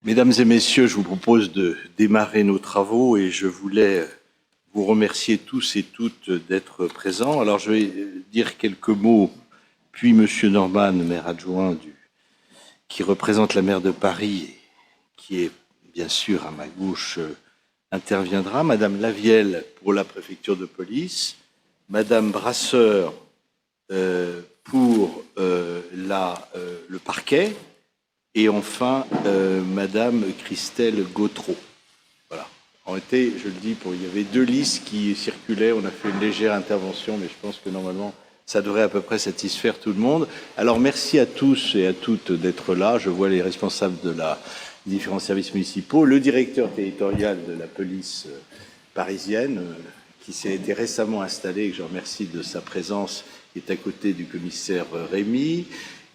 Mesdames et messieurs, je vous propose de démarrer nos travaux et je voulais vous remercier tous et toutes d'être présents. Alors je vais dire quelques mots, puis Monsieur Norman, maire adjoint qui représente la maire de Paris, qui est bien sûr à ma gauche, interviendra. Madame Lavielle pour la préfecture de police, Madame Brasseur pour le parquet, et enfin, Madame Christelle Gautreau. Voilà. En été, je le dis, il y avait deux listes qui circulaient. On a fait une légère intervention, mais je pense que normalement, ça devrait à peu près satisfaire tout le monde. Alors, merci à tous et à toutes d'être là. Je vois les responsables des différents services municipaux, le directeur territorial de la police parisienne, qui s'est été récemment installé, et que je remercie de sa présence, qui est à côté du commissaire Rémy.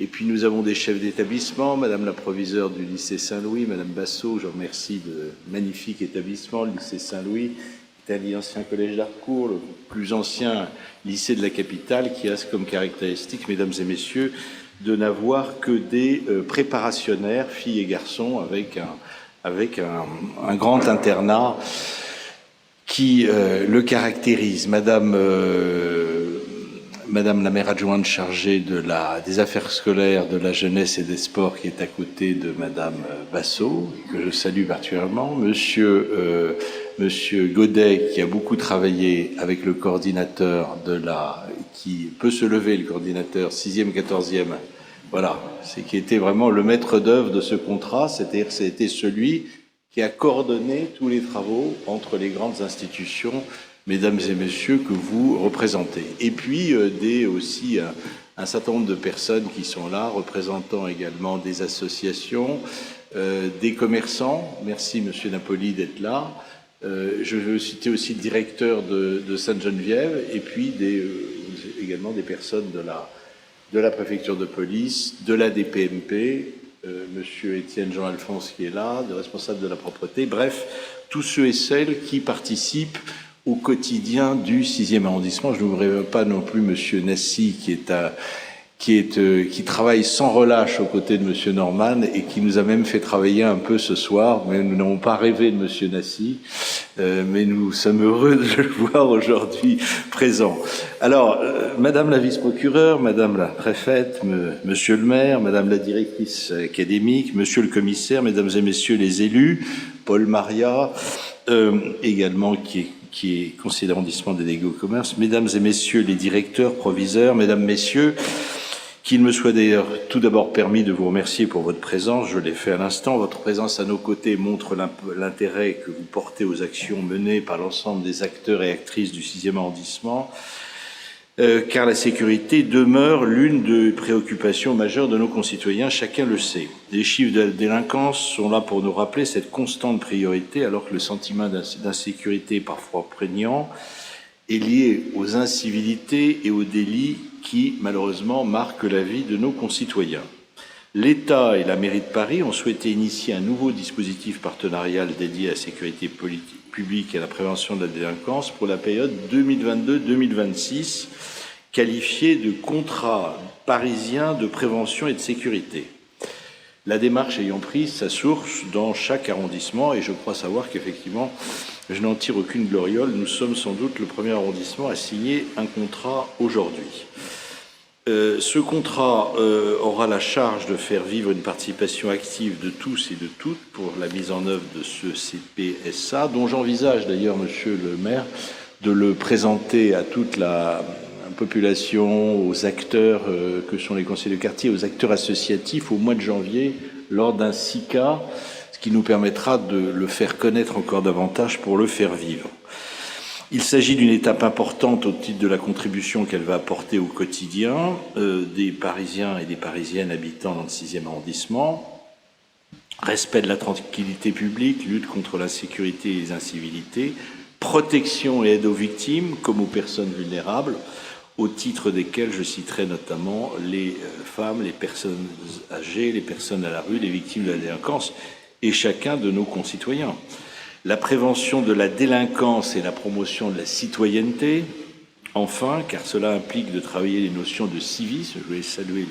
Et puis nous avons des chefs d'établissement, Madame la proviseure du lycée Saint-Louis, Madame Bassot, je remercie de magnifique établissement, le lycée Saint-Louis, c'est un ancien collège d'Harcourt, le plus ancien lycée de la capitale, qui a comme caractéristique, mesdames et messieurs, de n'avoir que des préparationnaires, filles et garçons, avec un grand internat qui le caractérise. Madame la maire adjointe chargée des affaires scolaires, de la jeunesse et des sports, qui est à côté de Madame Bassot, que je salue particulièrement, Monsieur Godet, qui a beaucoup travaillé avec le coordinateur qui peut se lever, le coordinateur 6e, 14e, voilà, c'est qui était vraiment le maître d'œuvre de ce contrat, c'est-à-dire que c'était celui qui a coordonné tous les travaux entre les grandes institutions, mesdames et messieurs, que vous représentez. Et puis aussi un certain nombre de personnes qui sont là, représentant également des associations, des commerçants. Merci Monsieur Napoli d'être là. Je veux citer aussi le directeur de Sainte-Geneviève, et puis également des personnes de la préfecture de police, de la DPMP, Monsieur Étienne Jean-Alphonse qui est là, de responsable de la propreté, bref, tous ceux et celles qui participent au quotidien du 6e arrondissement. Je n'ouvrirai pas non plus Monsieur Nassy, qui travaille sans relâche aux côtés de Monsieur Norman et qui nous a même fait travailler un peu ce soir, mais nous n'avons pas rêvé de Monsieur Nassy, mais nous sommes heureux de le voir aujourd'hui présent. Alors, Madame la vice-procureure, Madame la préfète, Monsieur le maire, Madame la directrice académique, Monsieur le commissaire, Mesdames et Messieurs les élus, Paul Maria, également qui est conseiller d'arrondissement délégué au commerce, Mesdames et Messieurs les directeurs, proviseurs, Mesdames, Messieurs, qu'il me soit d'ailleurs tout d'abord permis de vous remercier pour votre présence, je l'ai fait à l'instant. Votre présence à nos côtés montre l'intérêt que vous portez aux actions menées par l'ensemble des acteurs et actrices du 6e arrondissement, car la sécurité demeure l'une des préoccupations majeures de nos concitoyens, chacun le sait. Les chiffres de la délinquance sont là pour nous rappeler cette constante priorité, alors que le sentiment d'insécurité, parfois prégnant, est lié aux incivilités et aux délits qui, malheureusement, marquent la vie de nos concitoyens. L'État et la mairie de Paris ont souhaité initier un nouveau dispositif partenarial dédié à la sécurité publique et à la prévention de la délinquance pour la période 2022-2026, qualifié de contrat parisien de prévention et de sécurité. La démarche ayant pris sa source dans chaque arrondissement, et je crois savoir qu'effectivement, je n'en tire aucune gloriole, nous sommes sans doute le premier arrondissement à signer un contrat aujourd'hui. Ce contrat aura la charge de faire vivre une participation active de tous et de toutes pour la mise en œuvre de ce CPSA, dont j'envisage d'ailleurs, Monsieur le maire, de le présenter à toute la population, aux acteurs que sont les conseillers de quartier, aux acteurs associatifs au mois de janvier, lors d'un SICA, ce qui nous permettra de le faire connaître encore davantage pour le faire vivre. Il s'agit d'une étape importante au titre de la contribution qu'elle va apporter au quotidien des Parisiens et des Parisiennes habitant dans le 6e arrondissement. Respect de la tranquillité publique, lutte contre l'insécurité et les incivilités, protection et aide aux victimes comme aux personnes vulnérables, au titre desquelles je citerai notamment les femmes, les personnes âgées, les personnes à la rue, les victimes de la délinquance et chacun de nos concitoyens. La prévention de la délinquance et la promotion de la citoyenneté, enfin, car cela implique de travailler les notions de civisme. Je voulais saluer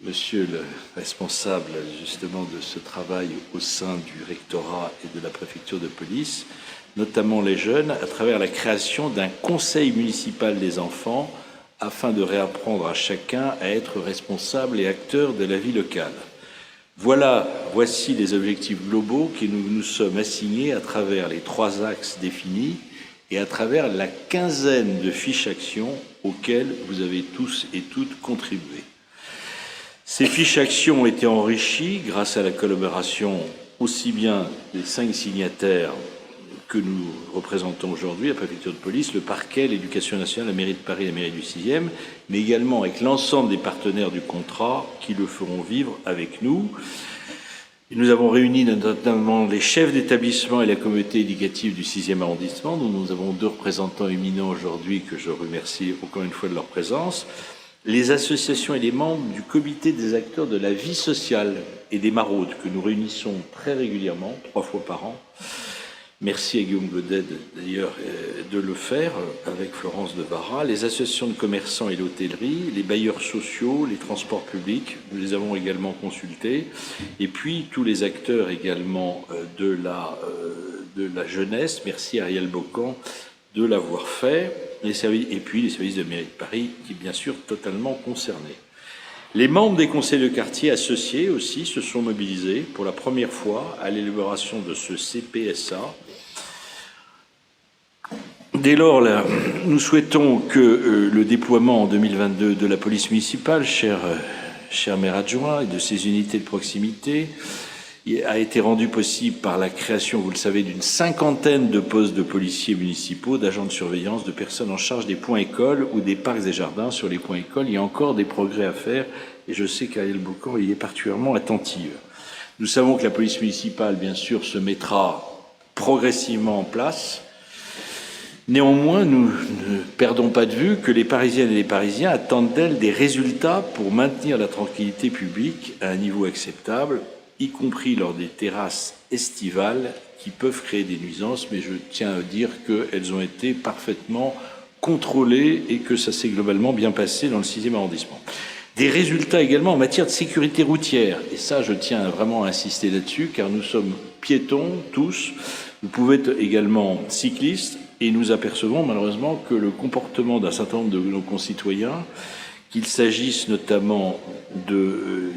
Monsieur le responsable justement de ce travail au sein du rectorat et de la préfecture de police, notamment les jeunes, à travers la création d'un conseil municipal des enfants afin de réapprendre à chacun à être responsable et acteur de la vie locale. Voici les objectifs globaux que nous nous sommes assignés à travers les 3 axes définis et à travers la quinzaine de fiches actions auxquelles vous avez tous et toutes contribué. Ces fiches actions ont été enrichies grâce à la collaboration aussi bien des 5 signataires que nous représentons aujourd'hui, la préfecture de police, le parquet, l'éducation nationale, la mairie de Paris, la mairie du 6e, mais également avec l'ensemble des partenaires du contrat qui le feront vivre avec nous. Et nous avons réuni notamment les chefs d'établissement et la communauté éducative du 6e arrondissement, dont nous avons 2 représentants éminents aujourd'hui que je remercie encore une fois de leur présence, les associations et les membres du comité des acteurs de la vie sociale et des maraudes que nous réunissons très régulièrement, 3 fois par an. Merci à Guillaume Godet d'ailleurs de le faire avec Florence de Barra, les associations de commerçants et l'hôtellerie, les bailleurs sociaux, les transports publics, nous les avons également consultés, et puis tous les acteurs également de la jeunesse. Merci à Ariel Bocan de l'avoir fait, et puis les services de mairie de Paris qui bien sûr totalement concernés. Les membres des conseils de quartier associés aussi se sont mobilisés pour la première fois à l'élaboration de ce CPSA. Dès lors, là, nous souhaitons que le déploiement en 2022 de la police municipale, cher maire adjoint, et de ses unités de proximité, a été rendu possible par la création, vous le savez, d'une 50aine de postes de policiers municipaux, d'agents de surveillance, de personnes en charge des points écoles ou des parcs et jardins. Sur les points écoles, il y a encore des progrès à faire et je sais qu'Ariel Bocan y est particulièrement attentive. Nous savons que la police municipale, bien sûr, se mettra progressivement en place. Néanmoins, nous ne perdons pas de vue que les Parisiennes et les Parisiens attendent d'elle des résultats pour maintenir la tranquillité publique à un niveau acceptable, y compris lors des terrasses estivales qui peuvent créer des nuisances, mais je tiens à dire qu'elles ont été parfaitement contrôlées et que ça s'est globalement bien passé dans le 6e arrondissement. Des résultats également en matière de sécurité routière, et ça je tiens vraiment à insister là-dessus, car nous sommes piétons tous, vous pouvez être également cyclistes, et nous apercevons malheureusement que le comportement d'un certain nombre de nos concitoyens, qu'il s'agisse notamment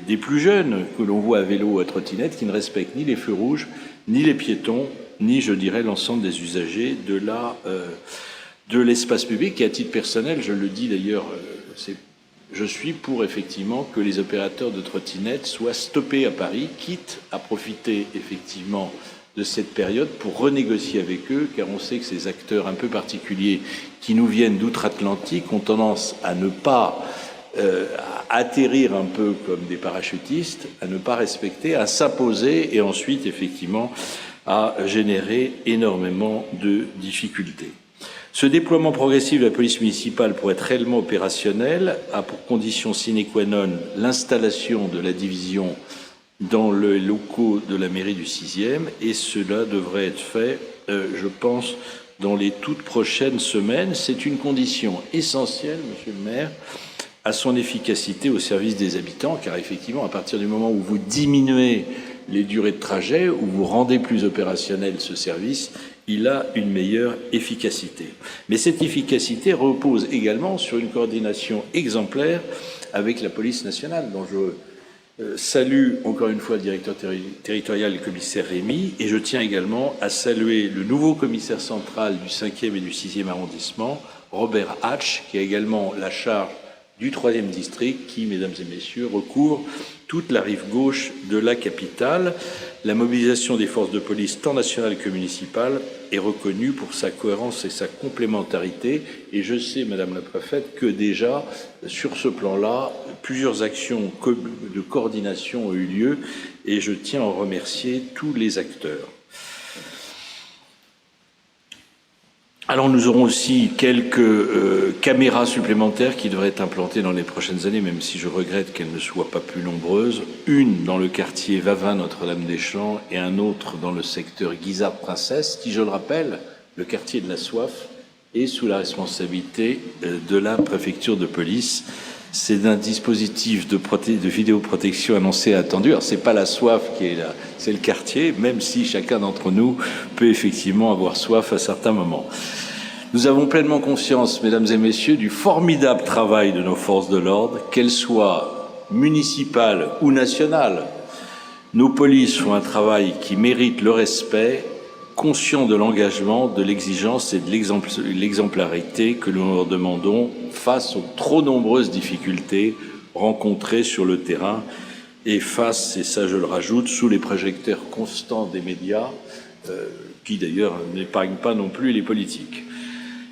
des plus jeunes que l'on voit à vélo ou à trottinette, qui ne respectent ni les feux rouges, ni les piétons, ni, je dirais, l'ensemble des usagers de l'espace public. Et à titre personnel, je le dis d'ailleurs, je suis pour effectivement que les opérateurs de trottinettes soient stoppés à Paris, quitte à profiter effectivement de cette période pour renégocier avec eux, car on sait que ces acteurs un peu particuliers qui nous viennent d'outre-Atlantique ont tendance à ne pas atterrir un peu comme des parachutistes, à ne pas respecter, à s'imposer et ensuite effectivement à générer énormément de difficultés. Ce déploiement progressif de la police municipale pour être réellement opérationnel a pour condition sine qua non l'installation de la division dans les locaux de la mairie du 6e et cela devrait être fait, je pense, dans les toutes prochaines semaines. C'est une condition essentielle, monsieur le maire, à son efficacité au service des habitants, car effectivement, à partir du moment où vous diminuez les durées de trajet, où vous rendez plus opérationnel ce service, il a une meilleure efficacité. Mais cette efficacité repose également sur une coordination exemplaire avec la police nationale, dont je salue encore une fois le directeur territorial, le commissaire Rémy, et je tiens également à saluer le nouveau commissaire central du 5e et du 6e arrondissement, Robert Hatch, qui a également la charge du 3e district, qui, mesdames et messieurs, recouvre toute la rive gauche de la capitale. La mobilisation des forces de police, tant nationales que municipales, est reconnue pour sa cohérence et sa complémentarité. Et je sais, madame la préfète, que déjà, sur ce plan-là, plusieurs actions de coordination ont eu lieu et je tiens à en remercier tous les acteurs. Alors nous aurons aussi quelques caméras supplémentaires qui devraient être implantées dans les prochaines années, même si je regrette qu'elles ne soient pas plus nombreuses. Une dans le quartier Vavin Notre-Dame-des-Champs et un autre dans le secteur Guisard-Princesse, qui, je le rappelle, le quartier de la Soif, est sous la responsabilité de la préfecture de police. c'est d'un dispositif de vidéoprotection annoncé et attendu. Alors, c'est pas la soif qui est là, c'est le quartier, même si chacun d'entre nous peut effectivement avoir soif à certains moments. Nous avons pleinement conscience, mesdames et messieurs, du formidable travail de nos forces de l'ordre, qu'elles soient municipales ou nationales. Nos polices font un travail qui mérite le respect, conscient de l'engagement, de l'exigence et de l'exemplarité que nous leur demandons face aux trop nombreuses difficultés rencontrées sur le terrain et face, et ça je le rajoute, sous les projecteurs constants des médias, qui d'ailleurs n'épargnent pas non plus les politiques.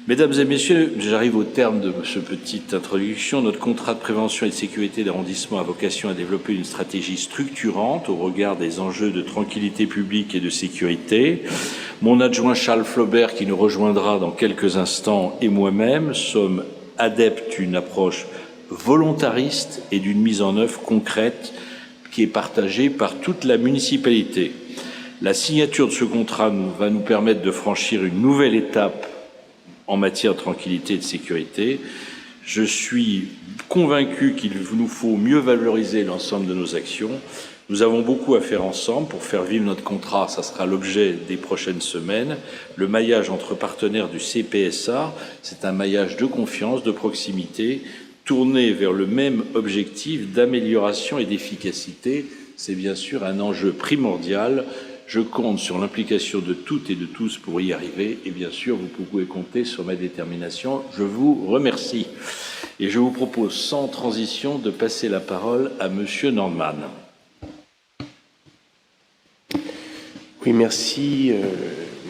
Mesdames et messieurs, j'arrive au terme de cette petite introduction. Notre contrat de prévention et de sécurité d'arrondissement a vocation à développer une stratégie structurante au regard des enjeux de tranquillité publique et de sécurité. Mon adjoint Charles Flaubert, qui nous rejoindra dans quelques instants, et moi-même sommes adeptes d'une approche volontariste et d'une mise en œuvre concrète qui est partagée par toute la municipalité. La signature de ce contrat va nous permettre de franchir une nouvelle étape en matière de tranquillité et de sécurité. Je suis convaincu qu'il nous faut mieux valoriser l'ensemble de nos actions. Nous avons beaucoup à faire ensemble pour faire vivre notre contrat. Ça sera l'objet des prochaines semaines. Le maillage entre partenaires du CPSA, c'est un maillage de confiance, de proximité, tourné vers le même objectif d'amélioration et d'efficacité. C'est bien sûr un enjeu primordial. Je compte sur l'implication de toutes et de tous pour y arriver et bien sûr, vous pouvez compter sur ma détermination. Je vous remercie et je vous propose sans transition de passer la parole à Monsieur Nordman. Oui, merci,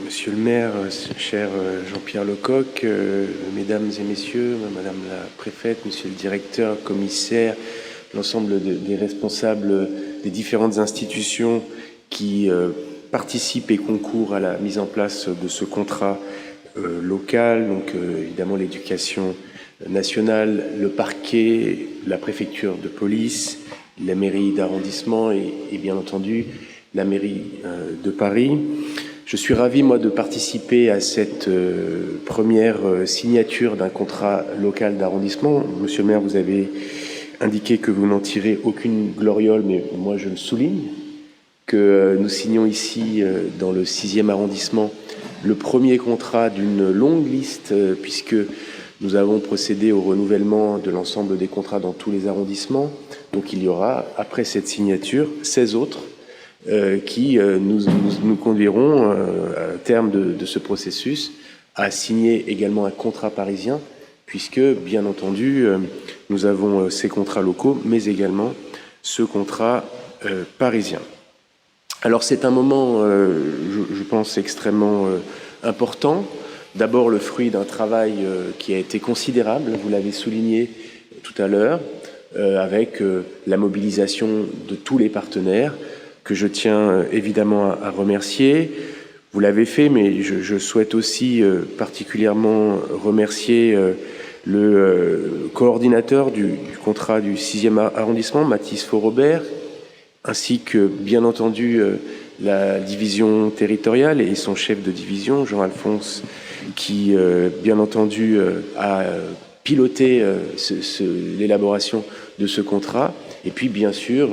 Monsieur le maire, cher Jean-Pierre Lecoq, mesdames et messieurs, madame la préfète, monsieur le directeur, commissaire, l'ensemble des responsables des différentes institutions qui participent et concourent à la mise en place de ce contrat local, donc évidemment l'éducation nationale, le parquet, la préfecture de police, la mairie d'arrondissement et bien entendu la mairie de Paris. Je suis ravi, moi, de participer à cette première signature d'un contrat local d'arrondissement. Monsieur le maire, vous avez indiqué que vous n'en tirez aucune gloriole, mais moi je le souligne, que nous signons ici, dans le 6e arrondissement, le premier contrat d'une longue liste, puisque nous avons procédé au renouvellement de l'ensemble des contrats dans tous les arrondissements. Donc il y aura, après cette signature, 16 autres qui nous conduiront, à terme de ce processus, à signer également un contrat parisien, puisque, bien entendu, nous avons ces contrats locaux, mais également ce contrat parisien. Alors c'est un moment, je pense, extrêmement important. D'abord le fruit d'un travail qui a été considérable, vous l'avez souligné tout à l'heure, avec la mobilisation de tous les partenaires, que je tiens évidemment à remercier. Vous l'avez fait, mais je souhaite aussi particulièrement remercier le coordinateur du contrat du 6e arrondissement, Mathis Faurobert, ainsi que, bien entendu, la division territoriale et son chef de division, Jean-Alphonse, qui, bien entendu, a piloté l'élaboration de ce contrat, et puis, bien sûr,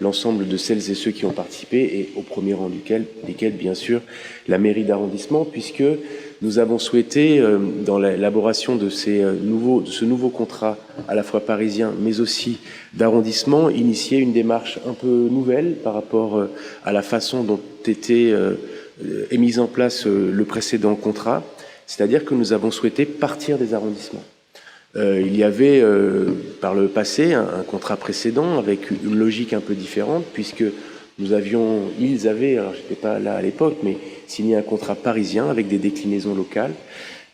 l'ensemble de celles et ceux qui ont participé, et au premier rang desquels, bien sûr, la mairie d'arrondissement, puisque nous avons souhaité, dans l'élaboration de ce nouveau contrat, à la fois parisien, mais aussi d'arrondissement, initier une démarche un peu nouvelle par rapport à la façon dont était mis en place le précédent contrat, c'est-à-dire que nous avons souhaité partir des arrondissements. Il y avait par le passé un contrat précédent avec une logique un peu différente, puisque ils avaient, alors j'étais pas là à l'époque, mais signé un contrat parisien avec des déclinaisons locales.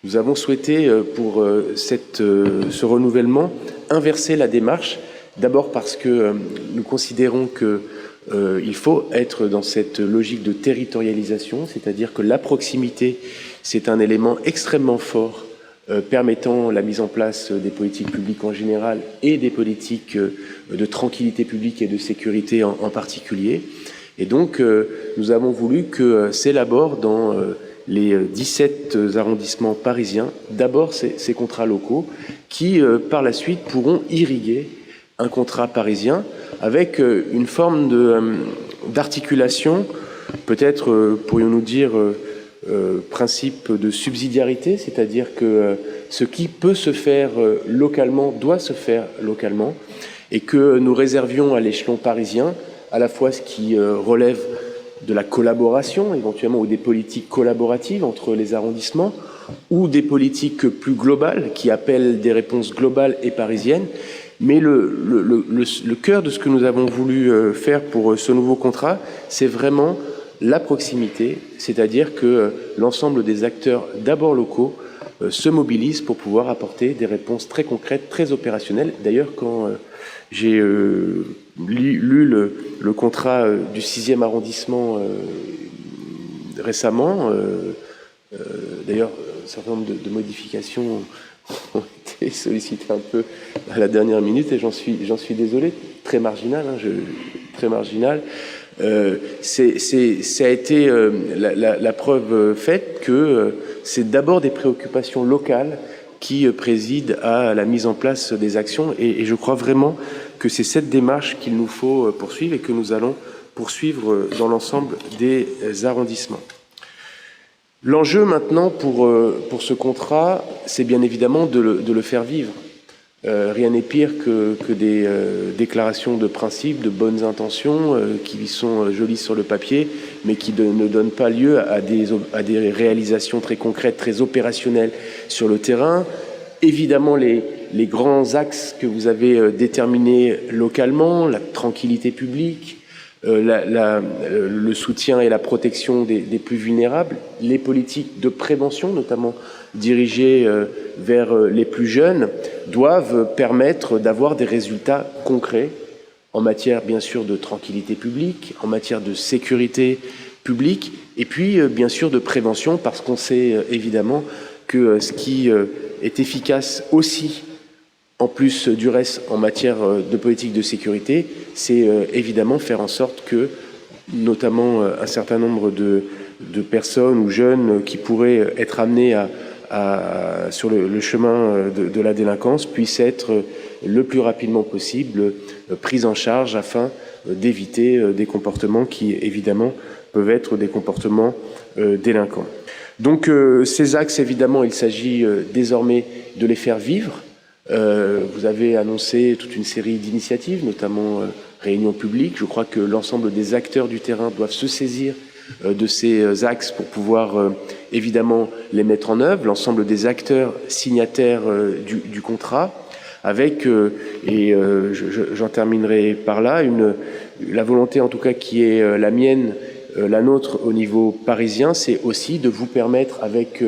Nous avons souhaité, pour ce renouvellement, inverser la démarche, d'abord parce que nous considérons qu'il faut être dans cette logique de territorialisation, c'est-à-dire que la proximité, c'est un élément extrêmement fort permettant la mise en place des politiques publiques en général et des politiques de tranquillité publique et de sécurité en particulier. Et donc, nous avons voulu que s'élabore dans les 17 arrondissements parisiens, d'abord ces contrats locaux qui, par la suite, pourront irriguer un contrat parisien avec une forme d'articulation, peut-être pourrions-nous dire principe de subsidiarité, c'est-à-dire que ce qui peut se faire localement doit se faire localement, et que nous réservions à l'échelon parisien à la fois ce qui relève de la collaboration, éventuellement, ou des politiques collaboratives entre les arrondissements, ou des politiques plus globales qui appellent des réponses globales et parisiennes. Mais le cœur de ce que nous avons voulu faire pour ce nouveau contrat, c'est vraiment la proximité, c'est-à-dire que l'ensemble des acteurs, d'abord locaux, se mobilisent pour pouvoir apporter des réponses très concrètes, très opérationnelles. D'ailleurs, quand j'ai lu le contrat du 6e arrondissement récemment, d'ailleurs, un certain nombre de modifications ont été sollicitées un peu à la dernière minute, et j'en suis désolé, très marginal, très marginal. Ça a été la preuve faite que c'est d'abord des préoccupations locales qui président à la mise en place des actions, et je crois vraiment que c'est cette démarche qu'il nous faut poursuivre et que nous allons poursuivre dans l'ensemble des arrondissements. L'enjeu maintenant pour ce contrat, c'est bien évidemment de le faire vivre. Rien n'est pire que des déclarations de principe, de bonnes intentions qui sont jolies sur le papier, mais qui ne donnent pas lieu à des réalisations très concrètes, très opérationnelles sur le terrain. Évidemment, les grands axes que vous avez déterminés localement, la tranquillité publique, le soutien et la protection des plus vulnérables, les politiques de prévention, notamment dirigées vers les plus jeunes, doivent permettre d'avoir des résultats concrets en matière, bien sûr, de tranquillité publique, en matière de sécurité publique, et puis, bien sûr, de prévention, parce qu'on sait évidemment que ce qui est efficace aussi, en plus du reste, en matière de politique de sécurité, c'est évidemment faire en sorte que, notamment, un certain nombre de personnes ou jeunes qui pourraient être amenés sur le chemin de la délinquance puissent être le plus rapidement possible pris en charge afin d'éviter des comportements qui, évidemment, peuvent être des comportements délinquants. Donc, ces axes, évidemment, il s'agit désormais de les faire vivre. Vous avez annoncé toute une série d'initiatives, notamment réunions publiques. Je crois que l'ensemble des acteurs du terrain doivent se saisir de ces axes pour pouvoir évidemment les mettre en œuvre. L'ensemble des acteurs signataires du contrat, avec, et j'en terminerai par là, la volonté en tout cas qui est la mienne, la nôtre au niveau parisien, c'est aussi de vous permettre, avec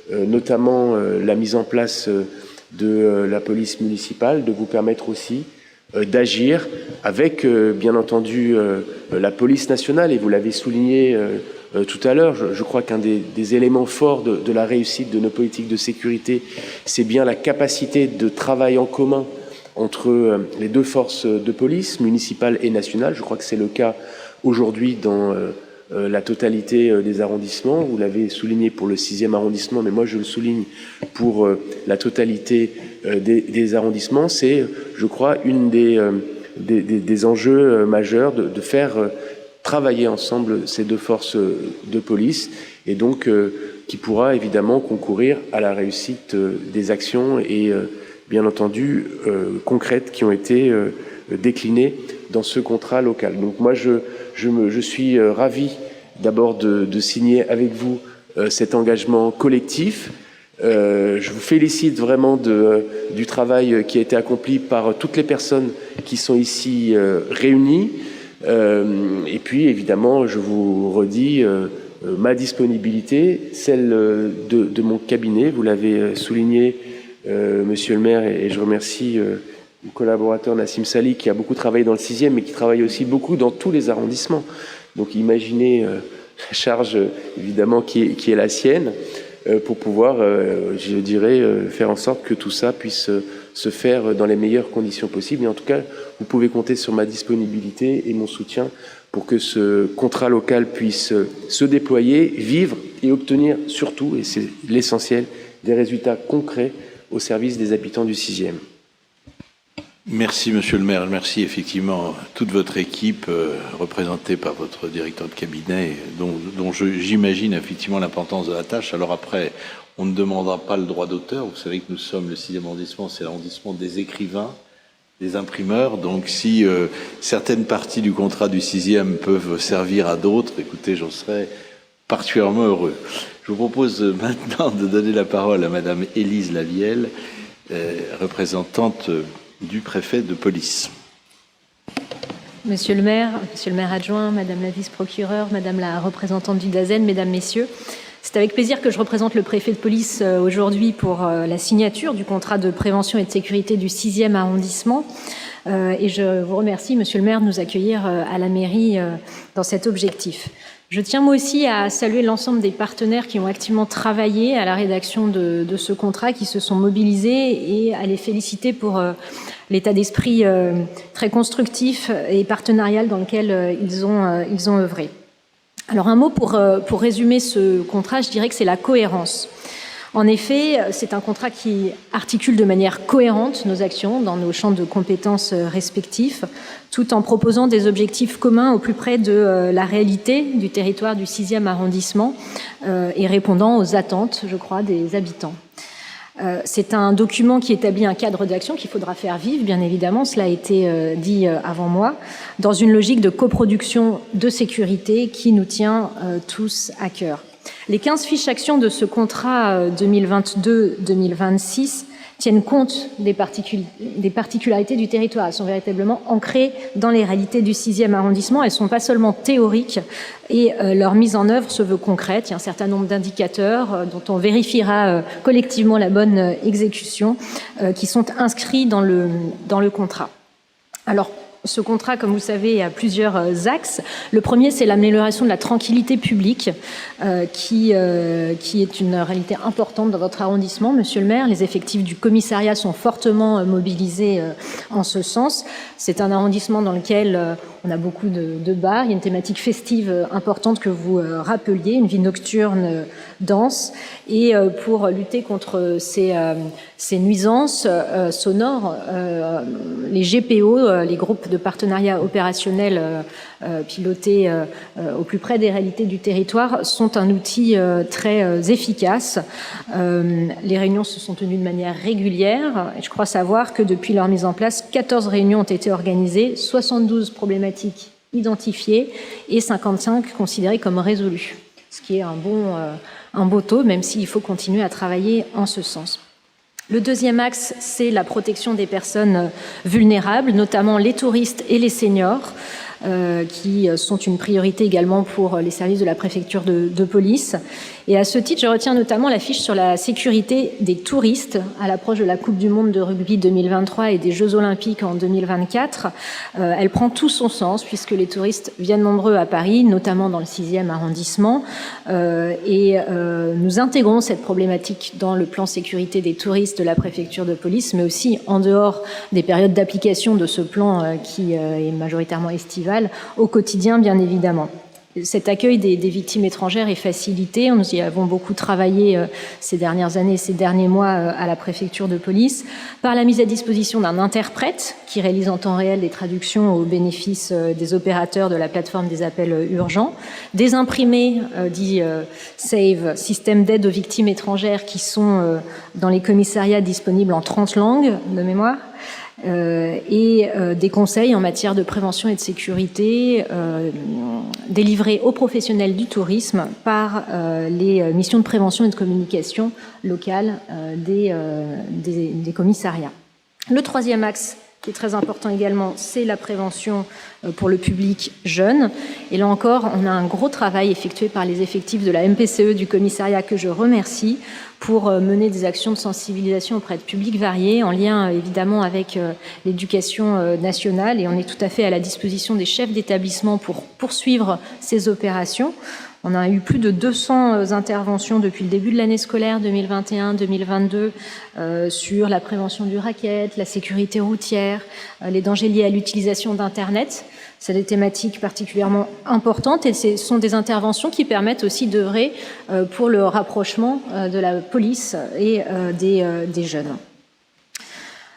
notamment la mise en place de la police municipale, de vous permettre aussi d'agir avec, bien entendu, la police nationale. Et vous l'avez souligné tout à l'heure, je crois qu'un des éléments forts de la réussite de nos politiques de sécurité, c'est bien la capacité de travail en commun entre les deux forces de police, municipale et nationale. Je crois que c'est le cas aujourd'hui dans la totalité des arrondissements. Vous l'avez souligné pour le 6e arrondissement, mais moi je le souligne pour la totalité des arrondissements. C'est, je crois, une des enjeux majeurs de faire travailler ensemble ces deux forces de police, et donc qui pourra évidemment concourir à la réussite des actions et bien entendu concrètes qui ont été déclinées dans ce contrat local. Donc moi je suis ravi d'abord de signer avec vous cet engagement collectif. Je vous félicite vraiment du travail qui a été accompli par toutes les personnes qui sont ici réunies. Et puis évidemment, je vous redis ma disponibilité, celle de mon cabinet. Vous l'avez souligné, Monsieur le maire, et je remercie mon collaborateur Nassim Sali, qui a beaucoup travaillé dans le 6e, mais qui travaille aussi beaucoup dans tous les arrondissements. Donc imaginez la charge évidemment qui est la sienne, pour pouvoir, je dirais, faire en sorte que tout ça puisse se faire dans les meilleures conditions possibles. Et en tout cas, vous pouvez compter sur ma disponibilité et mon soutien pour que ce contrat local puisse se déployer, vivre et obtenir surtout, et c'est l'essentiel, des résultats concrets au service des habitants du 6e. Merci, monsieur le maire. Merci effectivement toute votre équipe représentée par votre directeur de cabinet, dont j'imagine effectivement l'importance de la tâche. Alors après, on ne demandera pas le droit d'auteur. Vous savez que nous sommes le 6e arrondissement, c'est l'arrondissement des écrivains, des imprimeurs. Donc si certaines parties du contrat du 6e peuvent servir à d'autres, écoutez, j'en serais particulièrement heureux. Je vous propose maintenant de donner la parole à madame Élise Lavielle, représentante du préfet de police. Monsieur le maire adjoint, madame la vice-procureure, madame la représentante du DAZEN, mesdames, messieurs, c'est avec plaisir que je représente le préfet de police aujourd'hui pour la signature du contrat de prévention et de sécurité du 6e arrondissement. Et je vous remercie, monsieur le maire, de nous accueillir à la mairie dans cet objectif. Je tiens moi aussi à saluer l'ensemble des partenaires qui ont activement travaillé à la rédaction de ce contrat, qui se sont mobilisés, et à les féliciter pour l'état d'esprit très constructif et partenarial dans lequel ils ont œuvré. Alors un mot pour résumer ce contrat, je dirais que c'est la cohérence. En effet, c'est un contrat qui articule de manière cohérente nos actions dans nos champs de compétences respectifs, tout en proposant des objectifs communs au plus près de la réalité du territoire du 6e arrondissement et répondant aux attentes, je crois, des habitants. C'est un document qui établit un cadre d'action qu'il faudra faire vivre, bien évidemment, cela a été dit avant moi, dans une logique de coproduction de sécurité qui nous tient tous à cœur. Les 15 fiches actions de ce contrat 2022-2026 tiennent compte des particularités du territoire. Elles sont véritablement ancrées dans les réalités du 6e arrondissement. Elles ne sont pas seulement théoriques et leur mise en œuvre se veut concrète. Il y a un certain nombre d'indicateurs dont on vérifiera collectivement la bonne exécution qui sont inscrits dans le contrat. Alors, ce contrat, comme vous le savez, a plusieurs axes. Le premier, c'est l'amélioration de la tranquillité publique, qui est une réalité importante dans votre arrondissement, monsieur le maire. Les effectifs du commissariat sont fortement mobilisés en ce sens. C'est un arrondissement dans lequel on a beaucoup de bars. Il y a une thématique festive importante que vous rappeliez, une vie nocturne dense. Et pour lutter contre ces nuisances sonores, les GPO, les groupes de partenariat opérationnel pilotés au plus près des réalités du territoire, sont un outil très efficace. Les réunions se sont tenues de manière régulière. Et je crois savoir que depuis leur mise en place, 14 réunions ont été organisées, 72 problématiques identifiées et 55 considérées comme résolues, ce qui est un beau taux, même s'il faut continuer à travailler en ce sens. Le deuxième axe, c'est la protection des personnes vulnérables, notamment les touristes et les seniors, qui sont une priorité également pour les services de la préfecture de police. Et à ce titre, je retiens notamment la fiche sur la sécurité des touristes à l'approche de la Coupe du Monde de rugby 2023 et des Jeux Olympiques en 2024. Elle prend tout son sens puisque les touristes viennent nombreux à Paris, notamment dans le 6e arrondissement. Et nous intégrons cette problématique dans le plan sécurité des touristes de la préfecture de police, mais aussi en dehors des périodes d'application de ce plan qui est majoritairement estival, au quotidien, bien évidemment. Cet accueil des victimes étrangères est facilité. Nous y avons beaucoup travaillé ces dernières années, ces derniers mois à la préfecture de police, par la mise à disposition d'un interprète qui réalise en temps réel des traductions au bénéfice des opérateurs de la plateforme des appels urgents, des imprimés dits SAVE, système d'aide aux victimes étrangères, qui sont dans les commissariats disponibles en 30 langues de mémoire, et des conseils en matière de prévention et de sécurité délivrés aux professionnels du tourisme par les missions de prévention et de communication locales des commissariats. Le troisième axe, qui est très important également, c'est la prévention pour le public jeune. Et là encore, on a un gros travail effectué par les effectifs de la MPCE du commissariat, que je remercie, pour mener des actions de sensibilisation auprès de publics variés, en lien évidemment avec l'éducation nationale. Et on est tout à fait à la disposition des chefs d'établissement pour poursuivre ces opérations. On a eu plus de 200 interventions depuis le début de l'année scolaire 2021-2022 sur la prévention du racket, la sécurité routière, les dangers liés à l'utilisation d'Internet. C'est des thématiques particulièrement importantes et ce sont des interventions qui permettent aussi d'œuvrer pour le rapprochement de la police et des jeunes.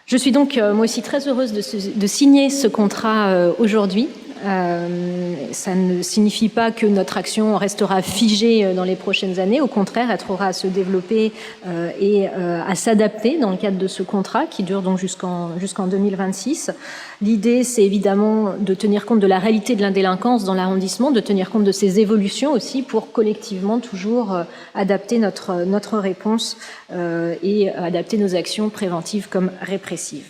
Je suis donc moi aussi très heureuse de signer ce contrat aujourd'hui. Ça ne signifie pas que notre action restera figée dans les prochaines années. Au contraire, elle trouvera à se développer et à s'adapter dans le cadre de ce contrat qui dure donc jusqu'en 2026. L'idée, c'est évidemment de tenir compte de la réalité de la délinquance dans l'arrondissement, de tenir compte de ses évolutions aussi pour collectivement toujours adapter notre réponse et adapter nos actions préventives comme répressives.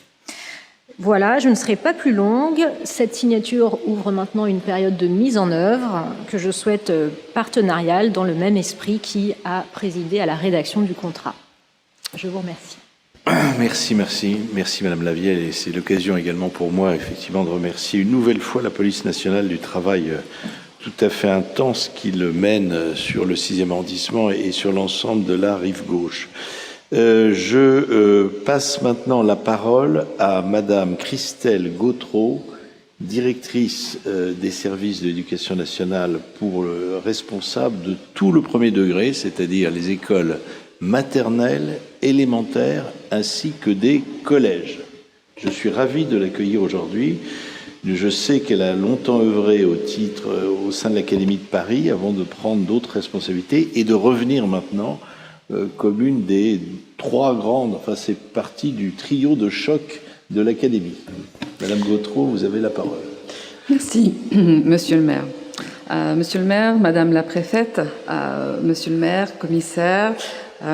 Voilà, je ne serai pas plus longue. Cette signature ouvre maintenant une période de mise en œuvre que je souhaite partenariale dans le même esprit qui a présidé à la rédaction du contrat. Je vous remercie. Merci Madame Lavielle, et c'est l'occasion également pour moi effectivement de remercier une nouvelle fois la police nationale du travail tout à fait intense qu'il mène sur le 6e arrondissement et sur l'ensemble de la rive gauche. Je passe maintenant la parole à Madame Christelle Gautreau, directrice des services de l'éducation nationale pour le responsable de tout le premier degré, c'est-à-dire les écoles maternelles, élémentaires, ainsi que des collèges. Je suis ravi de l'accueillir aujourd'hui. Je sais qu'elle a longtemps œuvré au sein de l'Académie de Paris avant de prendre d'autres responsabilités et de revenir maintenant comme une des 3 grandes, enfin c'est partie du trio de choc de l'Académie. Madame Gautreau, vous avez la parole. Merci, Monsieur le maire. Monsieur le maire, Madame la préfète, Monsieur le maire, commissaire,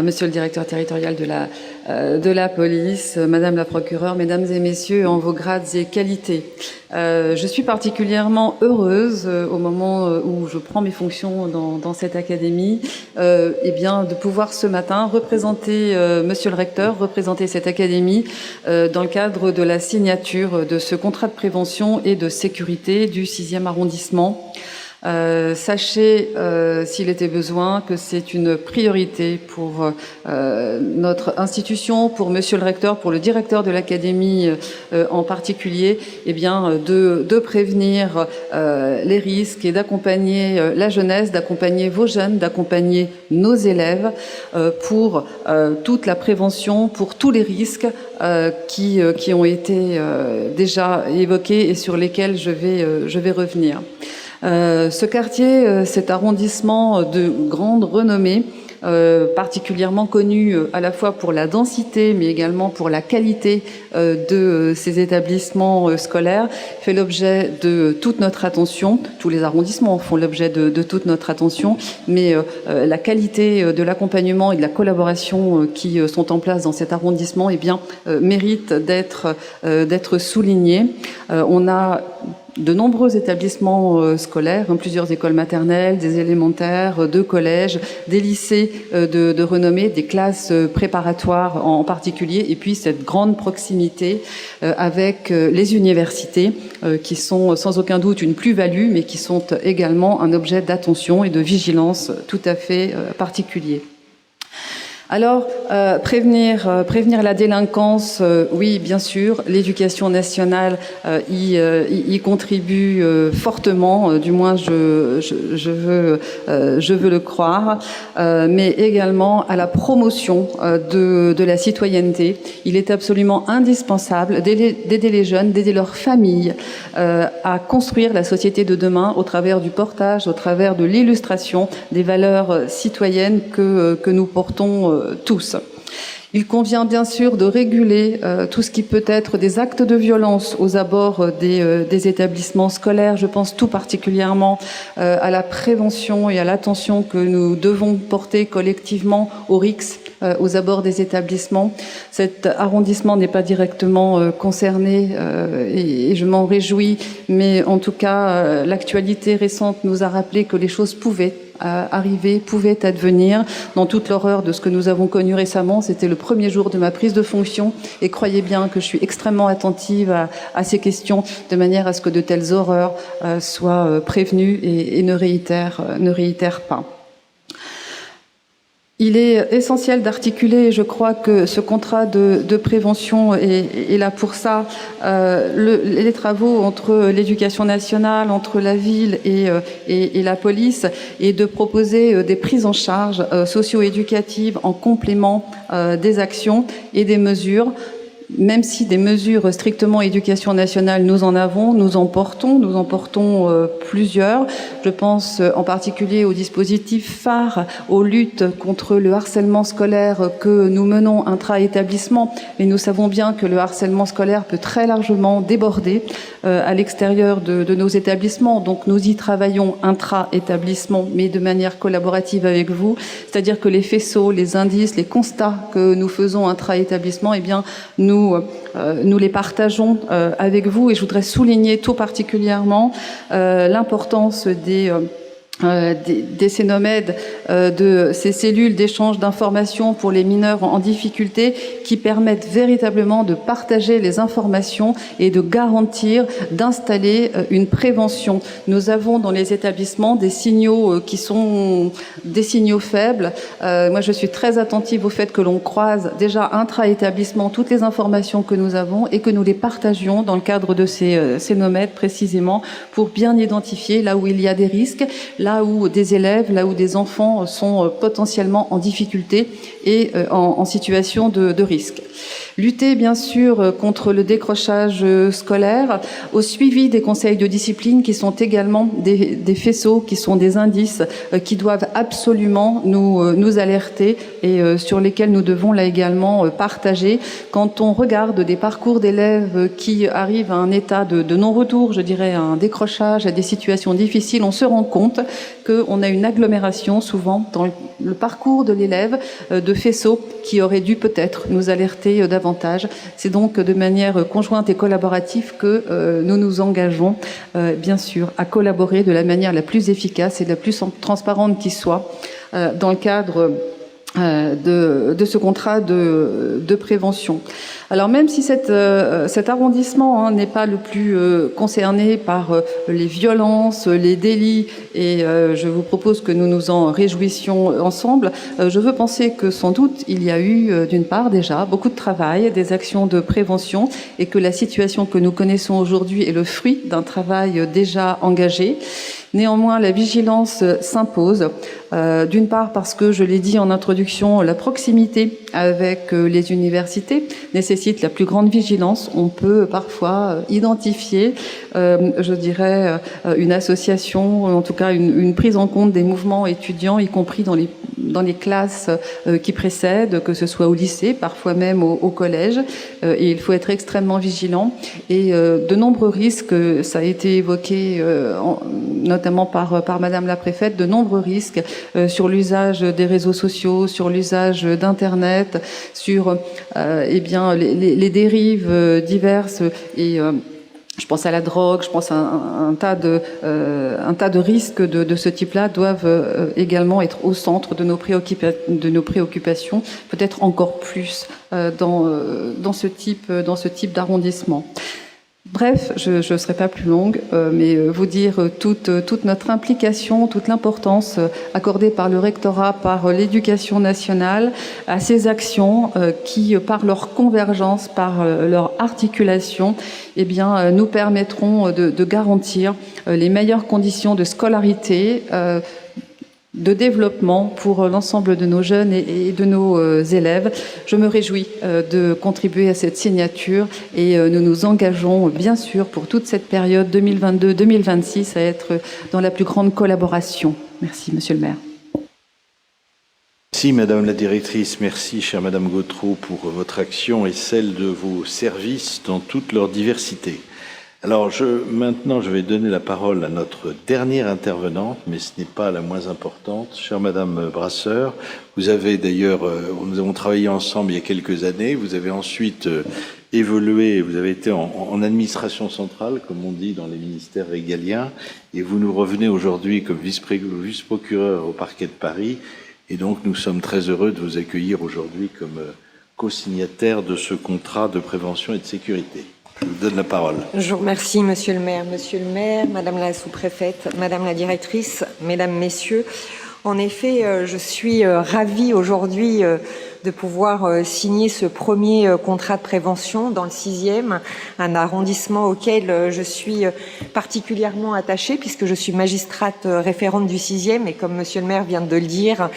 Monsieur le directeur territorial de la police, Madame la procureure, Mesdames et Messieurs, en vos grades et qualités. Je suis particulièrement heureuse au moment où je prends mes fonctions dans cette académie, de pouvoir ce matin représenter Monsieur le recteur, représenter cette académie dans le cadre de la signature de ce contrat de prévention et de sécurité du 6e arrondissement. Sachez, s'il était besoin, que c'est une priorité pour notre institution, pour Monsieur le recteur, pour le directeur de l'académie en particulier, de prévenir les risques et d'accompagner la jeunesse, d'accompagner vos jeunes, d'accompagner nos élèves pour toute la prévention, pour tous les risques qui ont été déjà évoqués et sur lesquels je vais revenir. Ce quartier, cet arrondissement de grande renommée, particulièrement connu à la fois pour la densité mais également pour la qualité de ces établissements scolaires, fait l'objet de toute notre attention. Tous les arrondissements font l'objet de toute notre attention, mais la qualité de l'accompagnement et de la collaboration qui sont en place dans cet arrondissement mérite d'être soulignée. On a de nombreux établissements scolaires, plusieurs écoles maternelles, des élémentaires, 2 collèges, des lycées de renommée, des classes préparatoires en particulier, et puis cette grande proximité avec les universités qui sont sans aucun doute une plus-value, mais qui sont également un objet d'attention et de vigilance tout à fait particulier. Alors, prévenir la délinquance, oui, bien sûr, l'éducation nationale y contribue fortement, du moins je veux le croire, mais également à la promotion de la citoyenneté. Il est absolument indispensable d'aider les jeunes, d'aider leurs familles à construire la société de demain au travers du portage, au travers de l'illustration des valeurs citoyennes que nous portons tous. Il convient bien sûr de réguler tout ce qui peut être des actes de violence aux abords des établissements scolaires. Je pense tout particulièrement à la prévention et à l'attention que nous devons porter collectivement aux RICS, aux abords des établissements. Cet arrondissement n'est pas directement concerné et je m'en réjouis, mais en tout cas, l'actualité récente nous a rappelé que les choses pouvaient arriver, pouvait advenir dans toute l'horreur de ce que nous avons connu récemment. C'était le premier jour de ma prise de fonction et croyez bien que je suis extrêmement attentive à ces questions de manière à ce que de telles horreurs soient prévenues et ne réitèrent pas. Il est essentiel d'articuler, je crois que ce contrat de prévention est là pour ça, les travaux entre l'éducation nationale, entre la ville et la police, et de proposer des prises en charge socio-éducatives en complément des actions et des mesures. Même si des mesures strictement éducation nationale, nous en avons, nous en portons plusieurs. Je pense en particulier au dispositif phare, aux luttes contre le harcèlement scolaire que nous menons intra-établissement. Mais nous savons bien que le harcèlement scolaire peut très largement déborder à l'extérieur de nos établissements. Donc nous y travaillons intra-établissement, mais de manière collaborative avec vous. C'est-à-dire que les faisceaux, les indices, les constats que nous faisons intra-établissement, eh bien, nous les partageons avec vous, et je voudrais souligner tout particulièrement l'importance des Cénomèdes, de ces cellules d'échange d'informations pour les mineurs en difficulté, qui permettent véritablement de partager les informations et de garantir, d'installer une prévention. Nous avons dans les établissements des signaux qui sont des signaux faibles. Moi, je suis très attentive au fait que l'on croise déjà intra-établissement toutes les informations que nous avons et que nous les partagions dans le cadre de ces Cénomèdes précisément pour bien identifier là où il y a des risques, là où des élèves, là où des enfants sont potentiellement en difficulté et en situation de risque. Lutter, bien sûr, contre le décrochage scolaire, au suivi des conseils de discipline qui sont également des faisceaux, qui sont des indices qui doivent absolument nous alerter et sur lesquels nous devons là également partager. Quand on regarde des parcours d'élèves qui arrivent à un état de non-retour, je dirais à un décrochage, à des situations difficiles, on se rend compte qu'on a une agglomération souvent dans le parcours de l'élève de faisceaux qui auraient dû peut-être nous alerter davantage. C'est donc de manière conjointe et collaborative que nous nous engageons, bien sûr, à collaborer de la manière la plus efficace et la plus transparente qui soit dans le cadre de ce contrat de prévention. Alors même si cet arrondissement n'est pas le plus concerné par les violences, les délits, et je vous propose que nous nous en réjouissions ensemble, je veux penser que sans doute il y a eu d'une part déjà beaucoup de travail, des actions de prévention, et que la situation que nous connaissons aujourd'hui est le fruit d'un travail déjà engagé. Néanmoins, la vigilance s'impose, d'une part parce que, je l'ai dit en introduction, la proximité avec les universités nécessite la plus grande vigilance. On peut parfois identifier, je dirais, une association, en tout cas une prise en compte des mouvements étudiants, y compris dans les classes qui précèdent, que ce soit au lycée, parfois même au collège, et il faut être extrêmement vigilant. Et de nombreux risques, ça a été évoqué notamment par Madame la Préfète, de nombreux risques sur l'usage des réseaux sociaux, sur l'usage d'Internet, sur eh bien les dérives diverses et je pense à la drogue, je pense à un tas de risques de ce type-là doivent également être au centre de nos préoccupations, peut-être encore plus dans ce type d'arrondissement. Bref, je ne serai pas plus longue, mais vous dire toute notre implication, toute l'importance accordée par le rectorat, par l'éducation nationale à ces actions qui, par leur convergence, par leur articulation, eh bien, nous permettront de garantir les meilleures conditions de scolarité, de développement pour l'ensemble de nos jeunes et de nos élèves. Je me réjouis de contribuer à cette signature et nous nous engageons bien sûr pour toute cette période 2022-2026 à être dans la plus grande collaboration. Merci, Monsieur le maire. Merci Madame la Directrice, merci chère Madame Gautreau pour votre action et celle de vos services dans toute leur diversité. Alors maintenant je vais donner la parole à notre dernière intervenante, mais ce n'est pas la moins importante. Chère Madame Brasseur, vous avez d'ailleurs, nous avons travaillé ensemble il y a quelques années, vous avez ensuite évolué, vous avez été en administration centrale, comme on dit dans les ministères régaliens, et vous nous revenez aujourd'hui comme vice-procureur au parquet de Paris, et donc nous sommes très heureux de vous accueillir aujourd'hui comme co-signataire de ce contrat de prévention et de sécurité. Je vous donne la parole. Je vous remercie, Monsieur le maire. Monsieur le maire, Madame la sous-préfète, Madame la directrice, Mesdames, Messieurs, en effet, je suis ravie aujourd'hui de pouvoir signer ce premier contrat de prévention dans le 6e, un arrondissement auquel je suis particulièrement attachée puisque je suis magistrate référente du 6e et comme Monsieur le maire vient de le dire,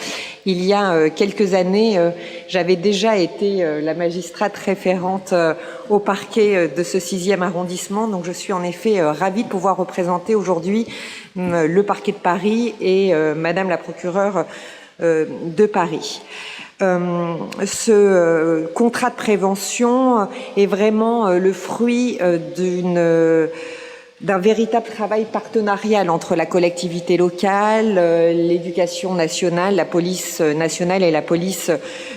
il y a quelques années, j'avais déjà été la magistrate référente au parquet de ce 6e arrondissement. Donc je suis en effet ravie de pouvoir représenter aujourd'hui le parquet de Paris et Madame la procureure de Paris. Ce contrat de prévention est vraiment le fruit d'un véritable travail partenarial entre la collectivité locale, l'éducation nationale, la police nationale et la police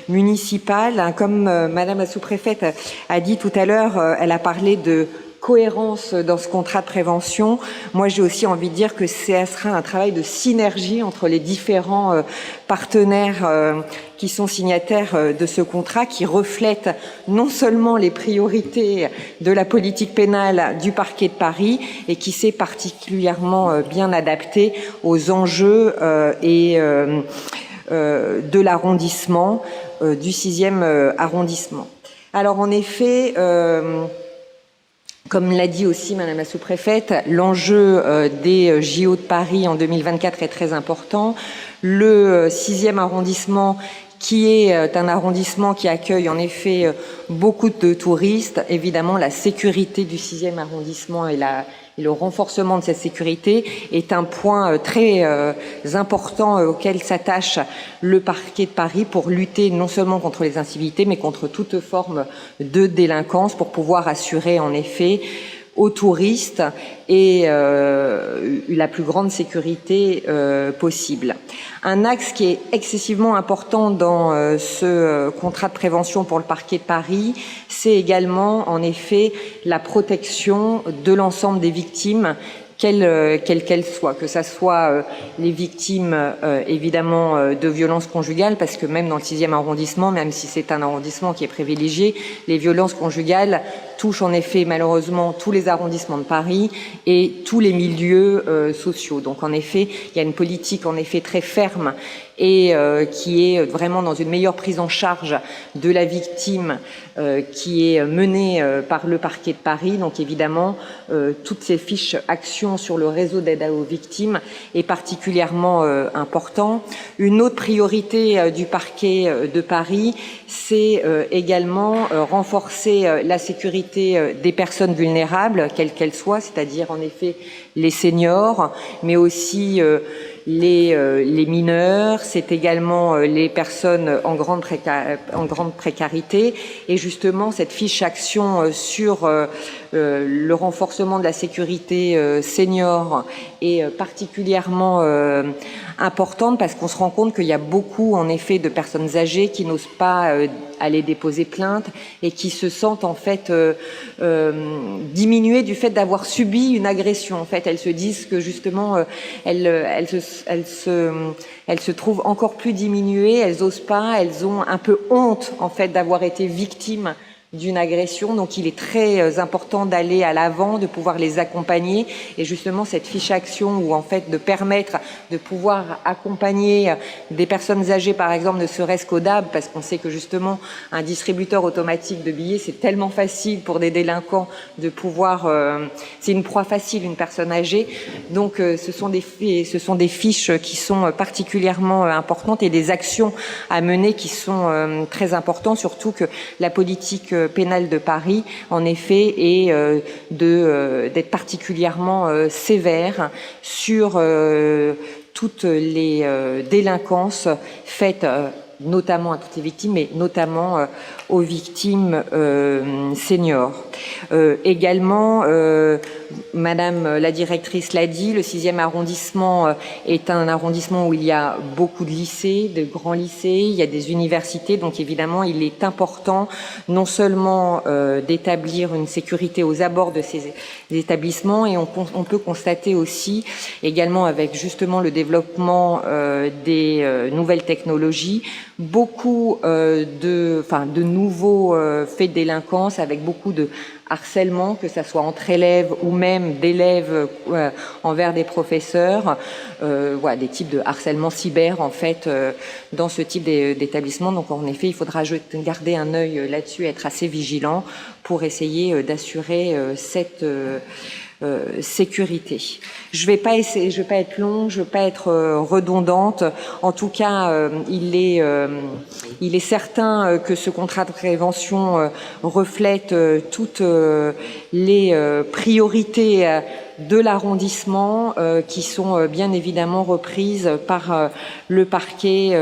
municipale. Comme Madame la sous-préfète a dit tout à l'heure, elle a parlé de cohérence dans ce contrat de prévention. Moi, j'ai aussi envie de dire que ce sera un travail de synergie entre les différents partenaires qui sont signataires de ce contrat, qui reflète non seulement les priorités de la politique pénale du parquet de Paris et qui s'est particulièrement bien adapté aux enjeux de l'arrondissement, du 6e arrondissement. Alors en effet, comme l'a dit aussi Madame la sous-préfète, l'enjeu des JO de Paris en 2024 est très important. Le 6e arrondissement, qui est un arrondissement qui accueille en effet beaucoup de touristes, évidemment la sécurité du 6e arrondissement et le renforcement de cette sécurité est un point très important auquel s'attache le parquet de Paris pour lutter non seulement contre les incivilités, mais contre toute forme de délinquance, pour pouvoir assurer en effet aux touristes et la plus grande sécurité possible. Un axe qui est excessivement important dans ce contrat de prévention pour le parquet de Paris, c'est également en effet la protection de l'ensemble des victimes, quelles qu'elles soient, que ça soit les victimes évidemment de violences conjugales, parce que même dans le 6e arrondissement, même si c'est un arrondissement qui est privilégié, les violences conjugales touchent en effet malheureusement tous les arrondissements de Paris et tous les milieux sociaux. Donc en effet, il y a une politique en effet très ferme et qui est vraiment dans une meilleure prise en charge de la victime qui est menée par le parquet de Paris. Donc évidemment, toutes ces fiches actions sur le réseau d'aide aux victimes est particulièrement important. Une autre priorité du parquet de Paris, c'est également renforcer la sécurité des personnes vulnérables, quelles qu'elles soient, c'est-à-dire en effet les seniors, mais aussi les mineurs, c'est également les personnes en grande précarité. Et justement, cette fiche action sur le renforcement de la sécurité senior est particulièrement importante parce qu'on se rend compte qu'il y a beaucoup, en effet, de personnes âgées qui n'osent pas aller déposer plainte et qui se sentent en fait diminuées du fait d'avoir subi une agression. En fait, elles se disent que justement, elles se trouvent encore plus diminuées, elles osent pas, elles ont un peu honte en fait d'avoir été victimes d'une agression. Donc il est très important d'aller à l'avant, de pouvoir les accompagner et justement cette fiche action où en fait de permettre de pouvoir accompagner des personnes âgées par exemple, ne serait-ce qu'au DAB, parce qu'on sait que justement un distributeur automatique de billets c'est tellement facile pour des délinquants de pouvoir c'est une proie facile, une personne âgée. Donc ce sont des fiches qui sont particulièrement importantes et des actions à mener qui sont très importantes, surtout que la politique pénale de Paris, en effet, est d'être particulièrement sévère sur toutes les délinquances faites notamment à toutes les victimes, mais notamment aux victimes seniors. Également, Madame la directrice l'a dit, le 6e arrondissement est un arrondissement où il y a beaucoup de lycées, de grands lycées, il y a des universités, donc évidemment il est important non seulement d'établir une sécurité aux abords de ces établissements, et on peut constater aussi également avec justement le développement des nouvelles technologies, beaucoup de nouveaux faits de délinquance avec beaucoup de harcèlement, que ça soit entre élèves ou même d'élèves envers des professeurs, voilà, des types de harcèlement cyber en fait dans ce type d'établissement. Donc en effet, il faudra garder un œil là-dessus, être assez vigilant pour essayer d'assurer cette sécurité. Je vais pas être longue, je vais pas être redondante. En tout cas, il est certain que ce contrat de prévention reflète toutes les priorités de l'arrondissement qui sont bien évidemment reprises par le parquet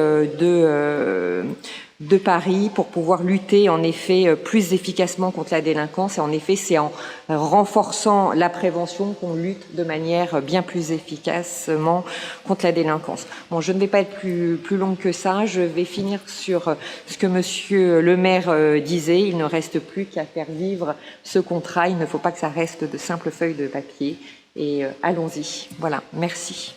de Paris pour pouvoir lutter en effet plus efficacement contre la délinquance. Et en effet, c'est en renforçant la prévention qu'on lutte de manière bien plus efficacement contre la délinquance. Bon, je ne vais pas être plus longue que ça. Je vais finir sur ce que Monsieur le maire disait. Il ne reste plus qu'à faire vivre ce contrat. Il ne faut pas que ça reste de simples feuilles de papier. Et allons-y. Voilà. Merci.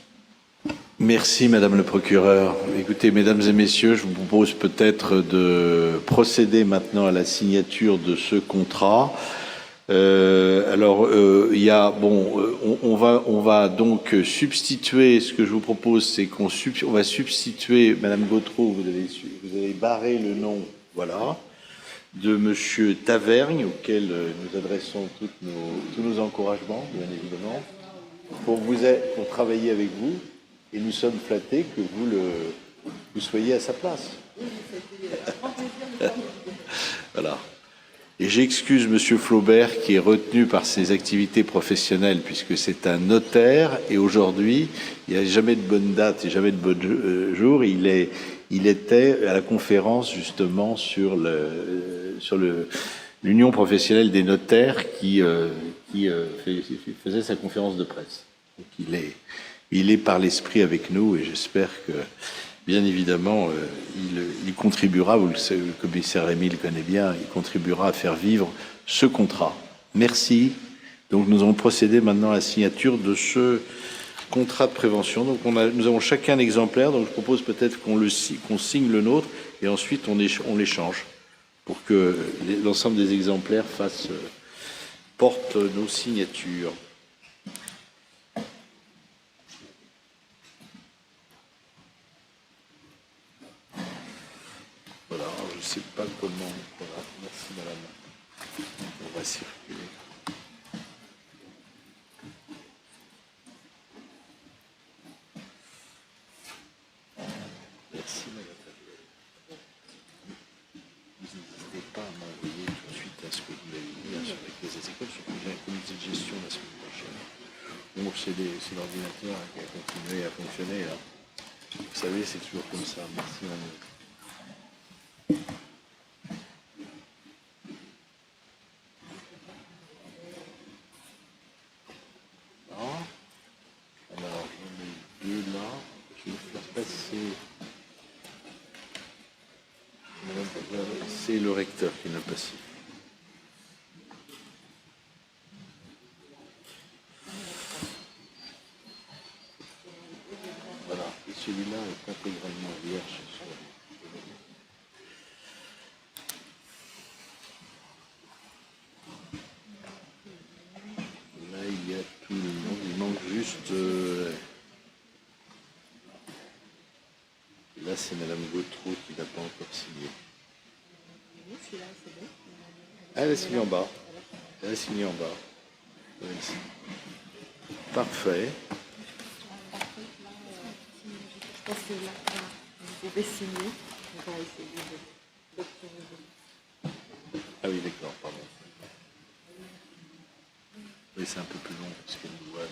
Merci, Madame le procureur. Écoutez, mesdames et messieurs, je vous propose peut-être de procéder maintenant à la signature de ce contrat. Il y a, on va donc substituer. Ce que je vous propose, c'est qu'on va substituer, Madame Gautreau, vous avez barré le nom, voilà, de Monsieur Tavergne, auquel nous adressons tous nos encouragements, bien évidemment, pour travailler avec vous. Et nous sommes flattés que vous soyez à sa place. Voilà. Et j'excuse Monsieur Flaubert qui est retenu par ses activités professionnelles puisque c'est un notaire et aujourd'hui, il n'y a jamais de bonne date et jamais de bon jour. Il était à la conférence justement sur l'Union professionnelle des notaires qui faisait sa conférence de presse. Donc il est par l'esprit avec nous et j'espère que, bien évidemment, il contribuera, le commissaire Rémy le connaît bien, il contribuera à faire vivre ce contrat. Merci. Donc nous allons procéder maintenant à la signature de ce contrat de prévention. Donc nous avons chacun un exemplaire, donc je propose peut-être qu'on signe le nôtre et ensuite on l'échange pour que l'ensemble des exemplaires portent nos signatures. Voilà, je ne sais pas comment. Voilà, merci madame. On va circuler. Merci madame. Vous n'hésitez pas à m'envoyer tout de suite à ce que vous avez dit sur les écoles, surtout que j'ai un comité de gestion la semaine prochaine. Bon, c'est l'ordinateur qui a continué à fonctionner là. Vous savez, c'est toujours comme ça. Merci madame. Alors, j'en ai deux là. Je vais faire passer. C'est le recteur qui l'a passé. Voilà. Et celui-là est intégralement vierge. Là, il y a tout le monde. Il manque juste. Là, c'est Madame Gautreau qui n'a pas encore signé. Elle a signé en bas. Elle a signé en bas. Oui. Parfait. Je pense que là, vous pouvez signer. On va essayer de... Ah oui, d'accord, pardon. Oui, c'est un peu plus long parce qu'elle nous voit.